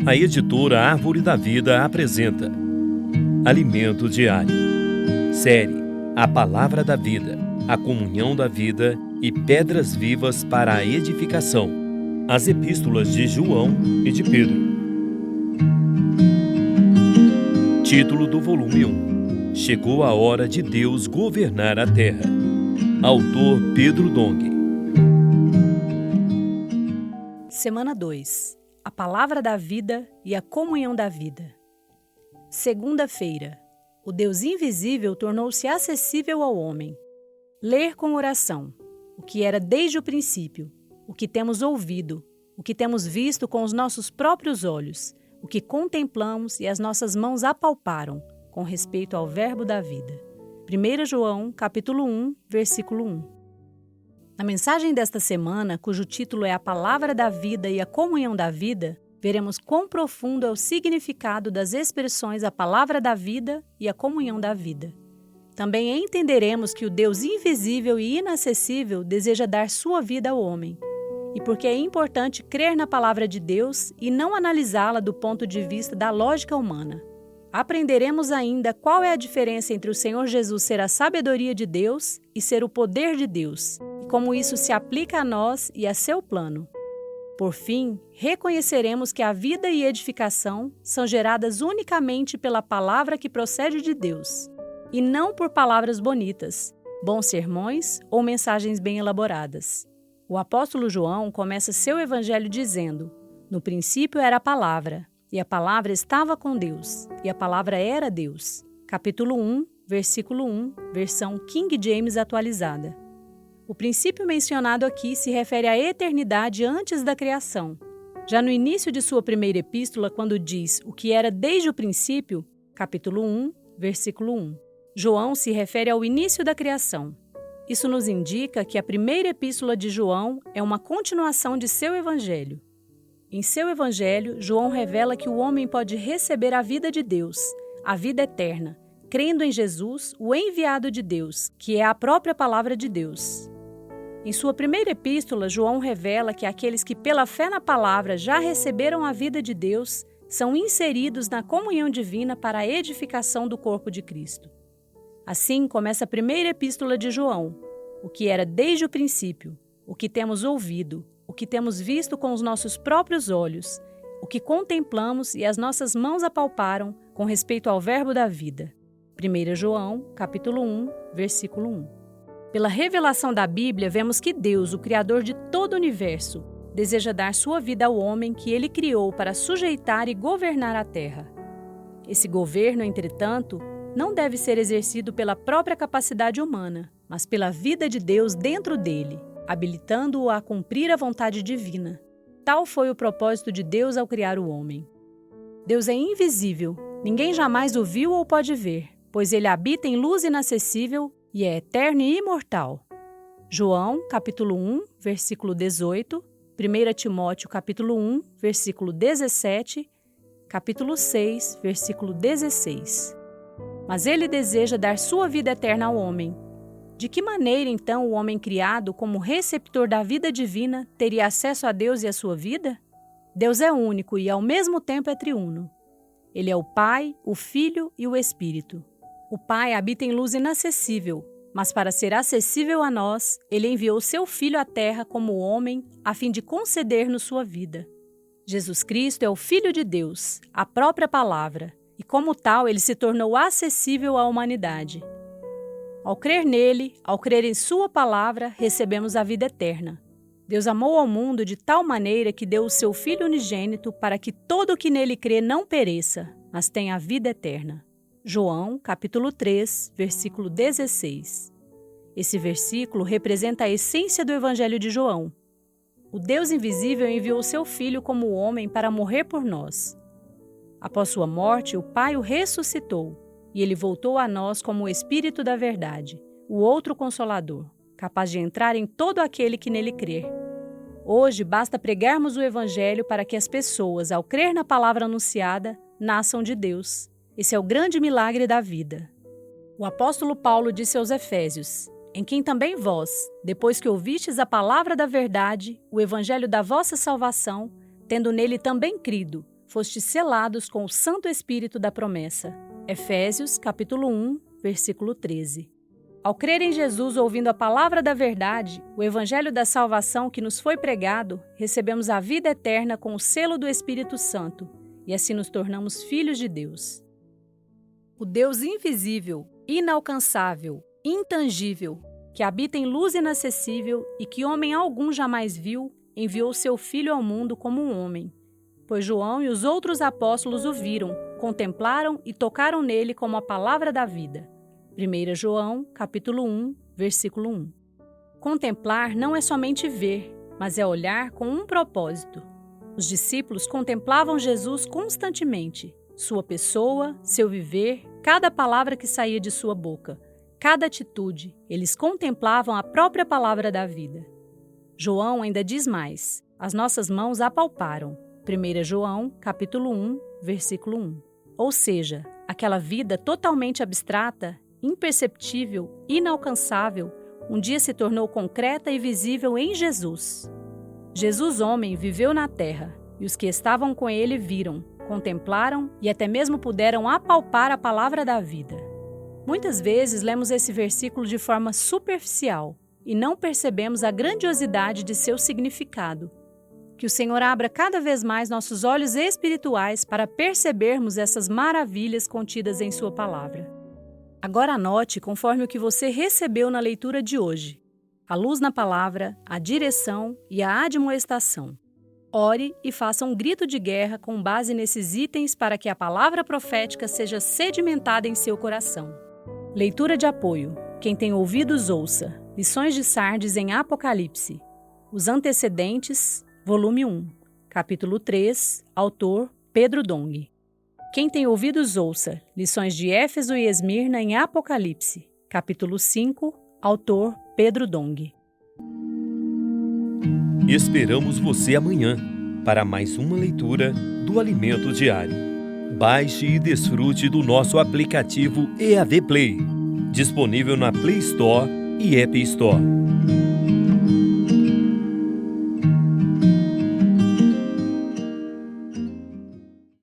A editora Árvore da Vida apresenta Alimento Diário. Série A Palavra da Vida, a Comunhão da Vida e Pedras Vivas para a Edificação. As Epístolas de João e de Pedro. Título do volume 1. Chegou a hora de Deus governar a terra. Autor Pedro Dong. Semana 2. A Palavra da Vida e a Comunhão da Vida. Segunda-feira. O Deus invisível tornou-se acessível ao homem. Ler com oração. O que era desde o princípio, o que temos ouvido, o que temos visto com os nossos próprios olhos, o que contemplamos e as nossas mãos apalparam, com respeito ao Verbo da vida. 1 João, capítulo 1, versículo 1. Na mensagem desta semana, cujo título é A Palavra da Vida e a Comunhão da Vida, veremos quão profundo é o significado das expressões a Palavra da Vida e a Comunhão da Vida. Também entenderemos que o Deus invisível e inacessível deseja dar sua vida ao homem, e porque é importante crer na Palavra de Deus e não analisá-la do ponto de vista da lógica humana. Aprenderemos ainda qual é a diferença entre o Senhor Jesus ser a sabedoria de Deus e ser o poder de Deus, e como isso se aplica a nós e a seu plano. Por fim, reconheceremos que a vida e edificação são geradas unicamente pela palavra que procede de Deus, e não por palavras bonitas, bons sermões ou mensagens bem elaboradas. O apóstolo João começa seu evangelho dizendo: "No princípio era a palavra, e a palavra estava com Deus, e a palavra era Deus." Capítulo 1, versículo 1, versão King James atualizada. O princípio mencionado aqui se refere à eternidade antes da criação. Já no início de sua primeira epístola, quando diz o que era desde o princípio, capítulo 1, versículo 1, João se refere ao início da criação. Isso nos indica que a primeira epístola de João é uma continuação de seu evangelho. Em seu evangelho, João revela que o homem pode receber a vida de Deus, a vida eterna, crendo em Jesus, o enviado de Deus, que é a própria palavra de Deus. Em sua primeira epístola, João revela que aqueles que pela fé na palavra já receberam a vida de Deus são inseridos na comunhão divina para a edificação do corpo de Cristo. Assim começa a primeira epístola de João, o que era desde o princípio, o que temos ouvido, o que temos visto com os nossos próprios olhos, o que contemplamos e as nossas mãos apalparam com respeito ao Verbo da vida. 1 João, capítulo 1, versículo 1. Pela revelação da Bíblia, vemos que Deus, o Criador de todo o universo, deseja dar sua vida ao homem que ele criou para sujeitar e governar a terra. Esse governo, entretanto, não deve ser exercido pela própria capacidade humana, mas pela vida de Deus dentro dele, habilitando-o a cumprir a vontade divina. Tal foi o propósito de Deus ao criar o homem. Deus é invisível, ninguém jamais o viu ou pode ver, pois ele habita em luz inacessível e é eterno e imortal. João, capítulo 1, versículo 18, 1 Timóteo, capítulo 1, versículo 17, capítulo 6, versículo 16. Mas ele deseja dar sua vida eterna ao homem. De que maneira, então, o homem criado como receptor da vida divina teria acesso a Deus e a sua vida? Deus é único e, ao mesmo tempo, é triuno. Ele é o Pai, o Filho e o Espírito. O Pai habita em luz inacessível, mas para ser acessível a nós, ele enviou seu Filho à terra como homem, a fim de conceder-nos sua vida. Jesus Cristo é o Filho de Deus, a própria palavra, e como tal ele se tornou acessível à humanidade. Ao crer nele, ao crer em sua palavra, recebemos a vida eterna. Deus amou ao mundo de tal maneira que deu o seu Filho unigênito para que todo o que nele crê não pereça, mas tenha a vida eterna. João, capítulo 3, versículo 16. Esse versículo representa a essência do Evangelho de João. O Deus invisível enviou seu Filho como homem para morrer por nós. Após sua morte, o Pai o ressuscitou, e ele voltou a nós como o Espírito da Verdade, o outro Consolador, capaz de entrar em todo aquele que nele crer. Hoje, basta pregarmos o Evangelho para que as pessoas, ao crer na palavra anunciada, nasçam de Deus. Esse é o grande milagre da vida. O apóstolo Paulo disse aos Efésios: "Em quem também vós, depois que ouvistes a palavra da verdade, o evangelho da vossa salvação, tendo nele também crido, fostes selados com o Santo Espírito da promessa. Efésios, capítulo 1, versículo 13. Ao crer em Jesus, ouvindo a palavra da verdade, o evangelho da salvação que nos foi pregado, recebemos a vida eterna com o selo do Espírito Santo, e assim nos tornamos filhos de Deus. O Deus invisível, inalcançável, intangível, que habita em luz inacessível e que homem algum jamais viu, enviou seu Filho ao mundo como um homem. Pois João e os outros apóstolos o viram, contemplaram e tocaram nele como a palavra da vida. 1 João, capítulo 1, versículo 1. Contemplar não é somente ver, mas é olhar com um propósito. Os discípulos contemplavam Jesus constantemente, sua pessoa, seu viver, cada palavra que saía de sua boca, cada atitude. Eles contemplavam a própria palavra da vida. João ainda diz mais: as nossas mãos apalparam. 1 João, capítulo 1, versículo 1. Ou seja, aquela vida totalmente abstrata, imperceptível, inalcançável, um dia se tornou concreta e visível em Jesus. Jesus, homem, viveu na terra, e os que estavam com ele viram, contemplaram e até mesmo puderam apalpar a palavra da vida. Muitas vezes lemos esse versículo de forma superficial e não percebemos a grandiosidade de seu significado. Que o Senhor abra cada vez mais nossos olhos espirituais para percebermos essas maravilhas contidas em sua palavra. Agora anote conforme o que você recebeu na leitura de hoje: a luz na palavra, a direção e a admoestação. Ore e faça um grito de guerra com base nesses itens para que a palavra profética seja sedimentada em seu coração. Leitura de apoio. Quem tem ouvidos, ouça. Lições de Sardes em Apocalipse. Os antecedentes, volume 1, capítulo 3, autor Pedro Dong. Quem tem ouvidos, ouça. Lições de Éfeso e Esmirna em Apocalipse, capítulo 5, autor Pedro Dong. Esperamos você amanhã para mais uma leitura do Alimento Diário. Baixe e desfrute do nosso aplicativo EAV Play, disponível na Play Store e App Store.